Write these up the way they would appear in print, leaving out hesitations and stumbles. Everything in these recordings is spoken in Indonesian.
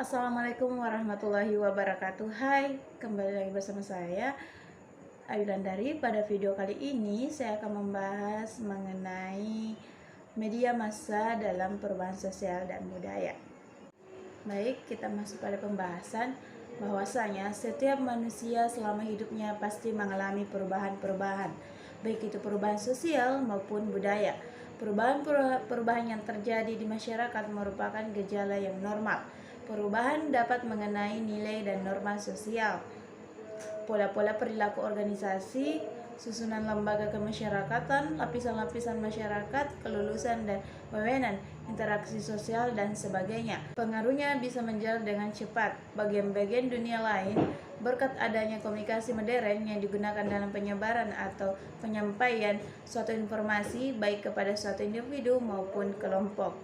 Assalamualaikum warahmatullahi wabarakatuh. Hai, kembali lagi bersama saya Ayulandari. Pada video kali ini saya akan membahas mengenai media massa dalam perubahan sosial dan budaya. Baik, kita masuk pada pembahasan. Bahwasanya setiap manusia selama hidupnya pasti mengalami perubahan-perubahan, baik itu perubahan sosial maupun budaya. Perubahan yang terjadi di masyarakat merupakan gejala yang normal. Perubahan dapat mengenai nilai dan norma sosial, pola-pola perilaku organisasi, susunan lembaga kemasyarakatan, lapisan-lapisan masyarakat, kelulusan dan wewenang, interaksi sosial, dan sebagainya. Pengaruhnya bisa menjalar dengan cepat bagian-bagian dunia lain berkat adanya komunikasi modern yang digunakan dalam penyebaran atau penyampaian suatu informasi baik kepada suatu individu maupun kelompok.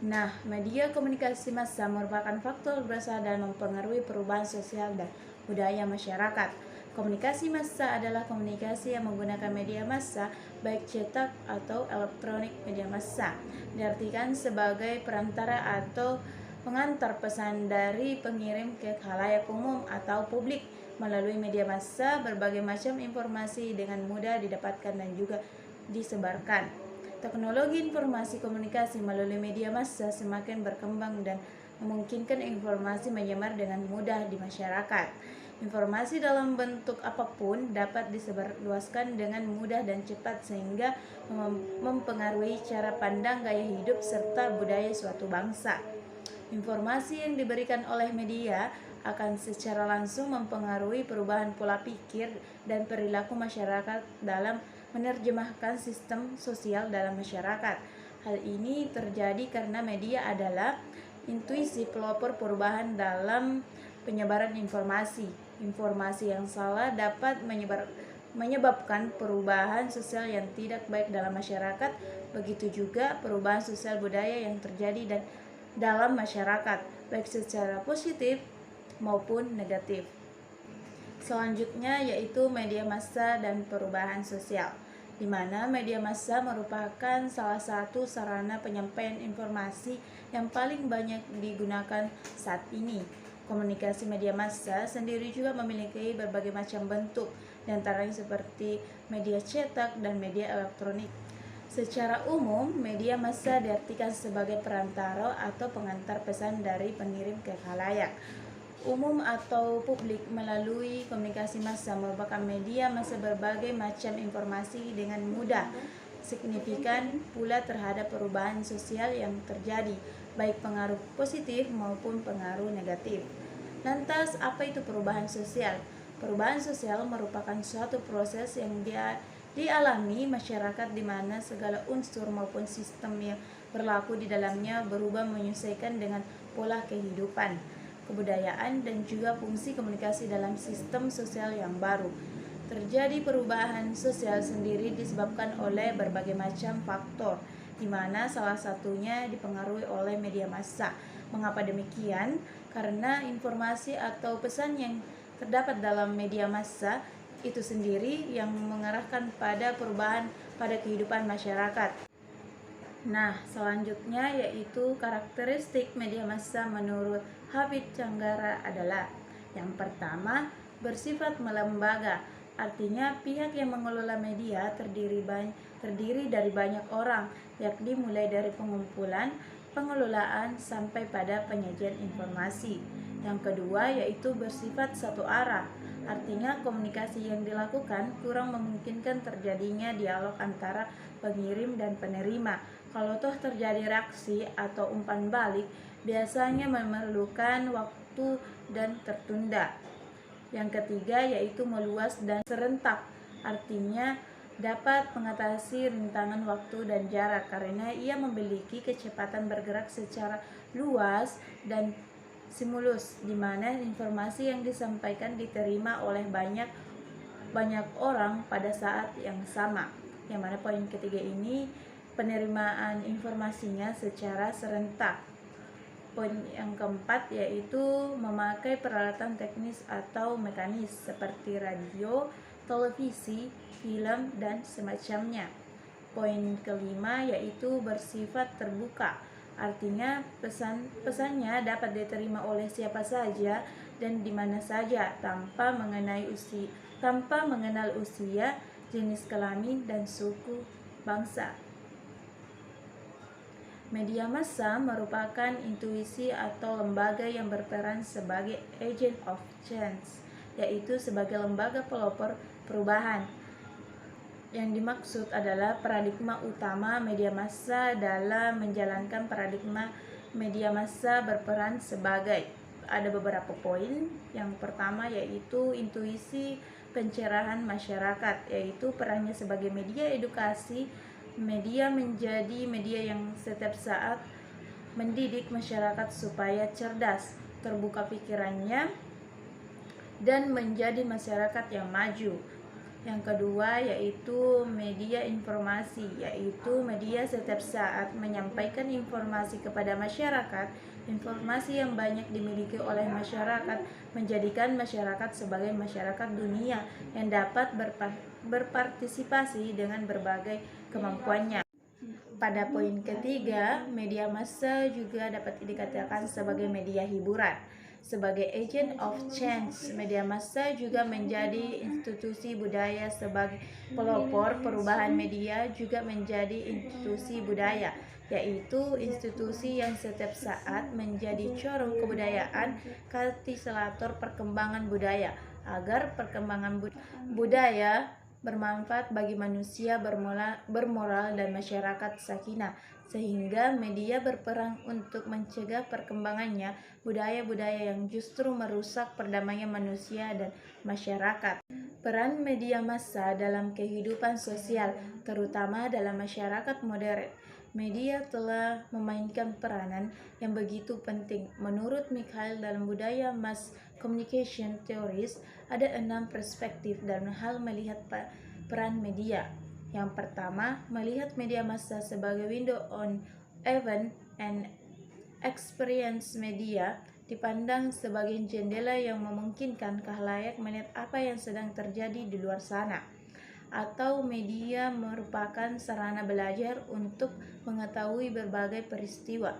Nah, media komunikasi massa merupakan faktor besar dalam mempengaruhi perubahan sosial dan budaya masyarakat. Komunikasi massa adalah komunikasi yang menggunakan media massa, baik cetak atau elektronik. Media massa diartikan sebagai perantara atau pengantar pesan dari pengirim ke khalayak umum atau publik. Melalui media massa, berbagai macam informasi dengan mudah didapatkan dan juga disebarkan. Teknologi informasi komunikasi melalui media massa semakin berkembang dan memungkinkan informasi menyebar dengan mudah di masyarakat. Informasi dalam bentuk apapun dapat disebarluaskan dengan mudah dan cepat sehingga mempengaruhi cara pandang, gaya hidup, serta budaya suatu bangsa. Informasi yang diberikan oleh media akan secara langsung mempengaruhi perubahan pola pikir dan perilaku masyarakat dalam menerjemahkan sistem sosial dalam masyarakat. Hal ini terjadi karena media adalah intuisi pelopor perubahan dalam penyebaran informasi. Informasi yang salah dapat menyebabkan perubahan sosial yang tidak baik dalam masyarakat. Begitu juga perubahan sosial budaya yang terjadi dalam masyarakat, baik secara positif maupun negatif. Selanjutnya yaitu media massa dan perubahan sosial, di mana media massa merupakan salah satu sarana penyampaian informasi yang paling banyak digunakan saat ini. Komunikasi media massa sendiri juga memiliki berbagai macam bentuk, diantaranya seperti media cetak dan media elektronik. Secara umum, media massa diartikan sebagai perantara atau pengantar pesan dari pengirim ke khalayak umum atau publik. Melalui komunikasi massa merupakan media massa berbagai macam informasi dengan mudah, signifikan pula terhadap perubahan sosial yang terjadi, baik pengaruh positif maupun pengaruh negatif. Lantas, apa itu perubahan sosial? Perubahan sosial merupakan suatu proses yang dialami masyarakat di mana segala unsur maupun sistem yang berlaku di dalamnya berubah menyesuaikan dengan pola kehidupan, kebudayaan, dan juga fungsi komunikasi dalam sistem sosial yang baru. Terjadi perubahan sosial sendiri disebabkan oleh berbagai macam faktor, di mana salah satunya dipengaruhi oleh media massa. Mengapa demikian? Karena informasi atau pesan yang terdapat dalam media massa itu sendiri yang mengarahkan pada perubahan pada kehidupan masyarakat. Nah, selanjutnya yaitu karakteristik media massa menurut Habib Canggara adalah: yang pertama, bersifat melembaga. Artinya pihak yang mengelola media terdiri dari banyak orang, yakni mulai dari pengumpulan, pengelolaan, sampai pada penyajian informasi. Yang kedua yaitu bersifat satu arah. Artinya komunikasi yang dilakukan kurang memungkinkan terjadinya dialog antara pengirim dan penerima. Kalau toh terjadi reaksi atau umpan balik, biasanya memerlukan waktu dan tertunda. Yang ketiga yaitu meluas dan serentak. Artinya dapat mengatasi rintangan waktu dan jarak karena ia memiliki kecepatan bergerak secara luas dan simulus, di mana informasi yang disampaikan diterima oleh banyak orang pada saat yang sama. Yang mana poin ketiga ini penerimaan informasinya secara serentak. Poin yang keempat yaitu memakai peralatan teknis atau mekanis seperti radio, televisi, film, dan semacamnya. Poin kelima yaitu bersifat terbuka. Artinya pesannya dapat diterima oleh siapa saja dan di mana saja tanpa mengenal usia, jenis kelamin dan suku bangsa. Media massa merupakan intuisi atau lembaga yang berperan sebagai agent of change, yaitu sebagai lembaga pelopor perubahan. Yang dimaksud adalah paradigma utama media massa. Dalam menjalankan paradigma, media massa berperan sebagai, ada beberapa poin. Yang pertama yaitu intuisi pencerahan masyarakat, yaitu perannya sebagai media edukasi. Media menjadi media yang setiap saat mendidik masyarakat supaya cerdas, terbuka pikirannya, dan menjadi masyarakat yang maju. Yang kedua yaitu media informasi, yaitu media setiap saat menyampaikan informasi kepada masyarakat. Informasi yang banyak dimiliki oleh masyarakat menjadikan masyarakat sebagai masyarakat dunia yang dapat berpartisipasi dengan berbagai kemampuannya. Pada poin ketiga, media massa juga dapat dikatakan sebagai media hiburan. Sebagai agent of change, media massa juga menjadi institusi budaya. Sebagai pelopor perubahan, media juga menjadi institusi budaya, yaitu institusi yang setiap saat menjadi corong kebudayaan, katalisator perkembangan budaya, agar perkembangan budaya bermanfaat bagi manusia bermoral dan masyarakat sakinah, sehingga media berperan untuk mencegah perkembangannya budaya-budaya yang justru merusak perdamaian manusia dan masyarakat. Peran media massa dalam kehidupan sosial, terutama dalam masyarakat modern. Media telah memainkan peranan yang begitu penting. Menurut Mikhail, dalam budaya mass communication theories, ada 6 perspektif dalam hal melihat peran media. Yang pertama, melihat media massa sebagai window on event and experience. Media dipandang sebagai jendela yang memungkinkan khalayak melihat apa yang sedang terjadi di luar sana. Atau media merupakan sarana belajar untuk mengetahui berbagai peristiwa.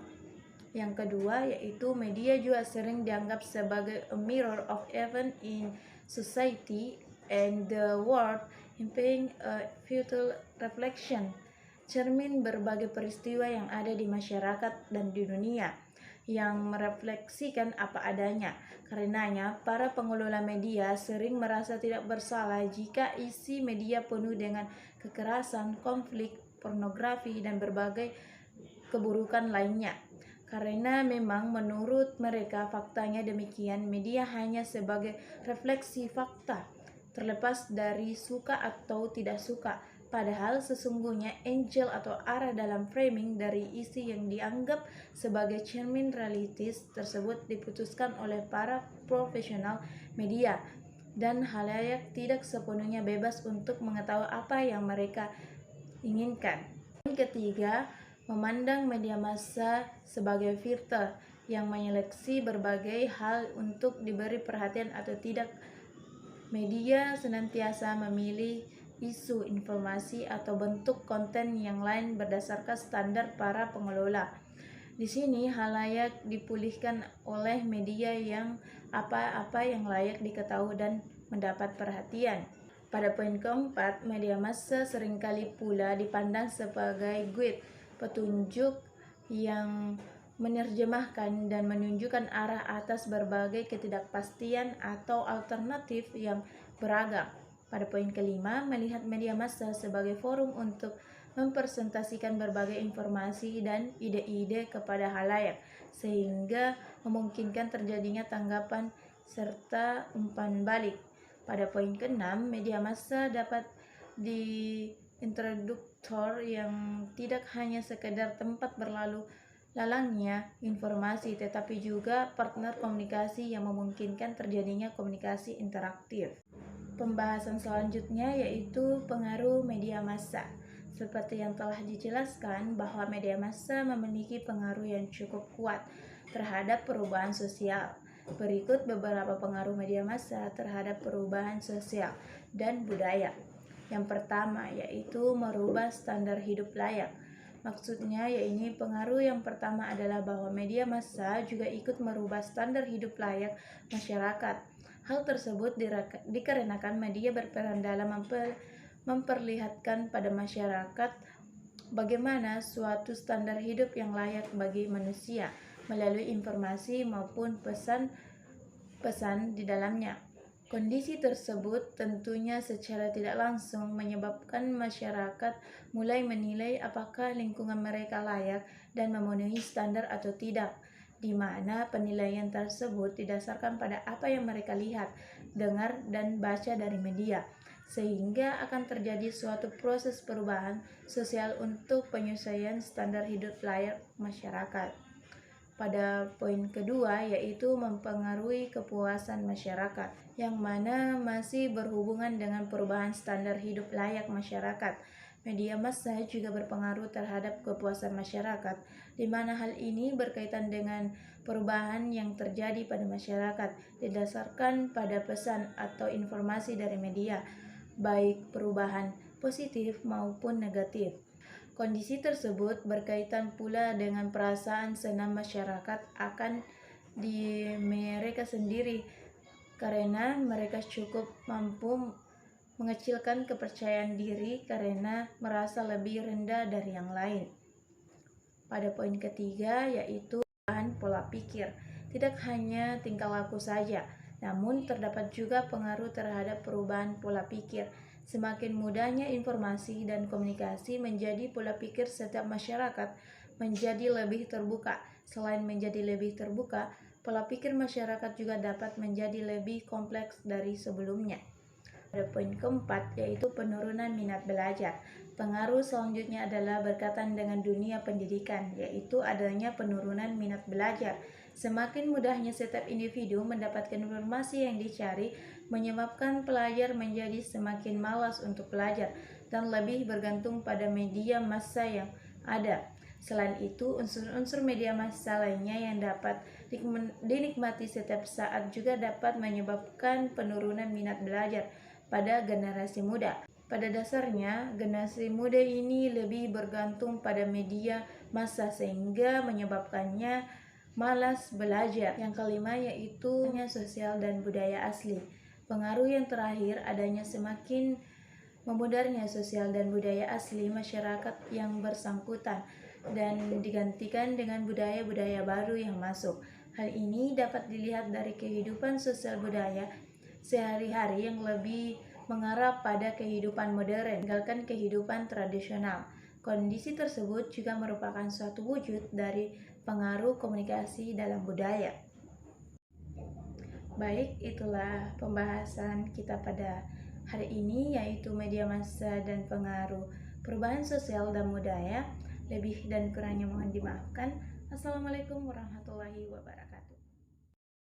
Yang kedua yaitu media juga sering dianggap sebagai a mirror of event in society and the world, implying a future reflection, cermin berbagai peristiwa yang ada di masyarakat dan di dunia, yang merefleksikan apa adanya. Karenanya, para pengelola media sering merasa tidak bersalah jika isi media penuh dengan kekerasan, konflik, pornografi, dan berbagai keburukan lainnya. Karena memang menurut mereka faktanya demikian, media hanya sebagai refleksi fakta, terlepas dari suka atau tidak suka. Padahal sesungguhnya angel atau arah dalam framing dari isi yang dianggap sebagai cermin realitis tersebut diputuskan oleh para profesional media, dan khalayak tidak sepenuhnya bebas untuk mengetahui apa yang mereka inginkan. Yang ketiga, memandang media massa sebagai filter yang menyeleksi berbagai hal untuk diberi perhatian atau tidak. Media senantiasa memilih isu, informasi, atau bentuk konten yang lain berdasarkan standar para pengelola. Di sini khalayak dipulihkan oleh media yang apa-apa yang layak diketahui dan mendapat perhatian. Pada poin keempat, media massa seringkali pula dipandang sebagai guide, petunjuk yang menerjemahkan dan menunjukkan arah atas berbagai ketidakpastian atau alternatif yang beragam. Pada poin kelima, melihat media massa sebagai forum untuk mempresentasikan berbagai informasi dan ide-ide kepada khalayak, sehingga memungkinkan terjadinya tanggapan serta umpan balik. Pada poin keenam, media massa dapat diintroduktor yang tidak hanya sekedar tempat berlalu lalangnya informasi, tetapi juga partner komunikasi yang memungkinkan terjadinya komunikasi interaktif. Pembahasan selanjutnya yaitu pengaruh media massa. Seperti yang telah dijelaskan bahwa media massa memiliki pengaruh yang cukup kuat terhadap perubahan sosial. Berikut beberapa pengaruh media massa terhadap perubahan sosial dan budaya. Yang pertama yaitu merubah standar hidup layak. Maksudnya yaitu pengaruh yang pertama adalah bahwa media massa juga ikut merubah standar hidup layak masyarakat. Hal tersebut dikarenakan media berperan dalam memperlihatkan pada masyarakat bagaimana suatu standar hidup yang layak bagi manusia melalui informasi maupun pesan-pesan di dalamnya. Kondisi tersebut tentunya secara tidak langsung menyebabkan masyarakat mulai menilai apakah lingkungan mereka layak dan memenuhi standar atau tidak, di mana penilaian tersebut didasarkan pada apa yang mereka lihat, dengar, dan baca dari media, sehingga akan terjadi suatu proses perubahan sosial untuk penyesuaian standar hidup layak masyarakat. Pada poin kedua yaitu mempengaruhi kepuasan masyarakat, yang mana masih berhubungan dengan perubahan standar hidup layak masyarakat. Media massa juga berpengaruh terhadap kepuasan masyarakat, di mana hal ini berkaitan dengan perubahan yang terjadi pada masyarakat didasarkan pada pesan atau informasi dari media, baik perubahan positif maupun negatif. Kondisi tersebut berkaitan pula dengan perasaan senang masyarakat akan diri mereka sendiri, karena mereka cukup mampu mengecilkan kepercayaan diri karena merasa lebih rendah dari yang lain. Pada poin ketiga yaitu perubahan pola pikir. Tidak hanya tingkah laku saja, namun terdapat juga pengaruh terhadap perubahan pola pikir. Semakin mudahnya informasi dan komunikasi menjadi pola pikir setiap masyarakat menjadi lebih terbuka. Selain menjadi lebih terbuka, pola pikir masyarakat juga dapat menjadi lebih kompleks dari sebelumnya. Pada poin keempat yaitu penurunan minat belajar. Pengaruh selanjutnya adalah berkaitan dengan dunia pendidikan, yaitu adanya penurunan minat belajar. Semakin mudahnya setiap individu mendapatkan informasi yang dicari, menyebabkan pelajar menjadi semakin malas untuk belajar dan lebih bergantung pada media massa yang ada. Selain itu, unsur-unsur media massa lainnya yang dapat dinikmati setiap saat juga dapat menyebabkan penurunan minat belajar pada generasi muda. Pada dasarnya, generasi muda ini lebih bergantung pada media massa sehingga menyebabkannya malas belajar. Yang kelima yaitu sosial dan budaya asli. Pengaruh yang terakhir adanya semakin memudarnya sosial dan budaya asli masyarakat yang bersangkutan dan digantikan dengan budaya-budaya baru yang masuk. Hal ini dapat dilihat dari kehidupan sosial budaya sehari-hari yang lebih mengarah pada kehidupan modern, meninggalkan kehidupan tradisional. Kondisi tersebut juga merupakan suatu wujud dari pengaruh komunikasi dalam budaya. Baik, itulah pembahasan kita pada hari ini, yaitu media massa dan pengaruh perubahan sosial dan budaya. Lebih dan kurangnya mohon dimaafkan. Assalamualaikum warahmatullahi wabarakatuh.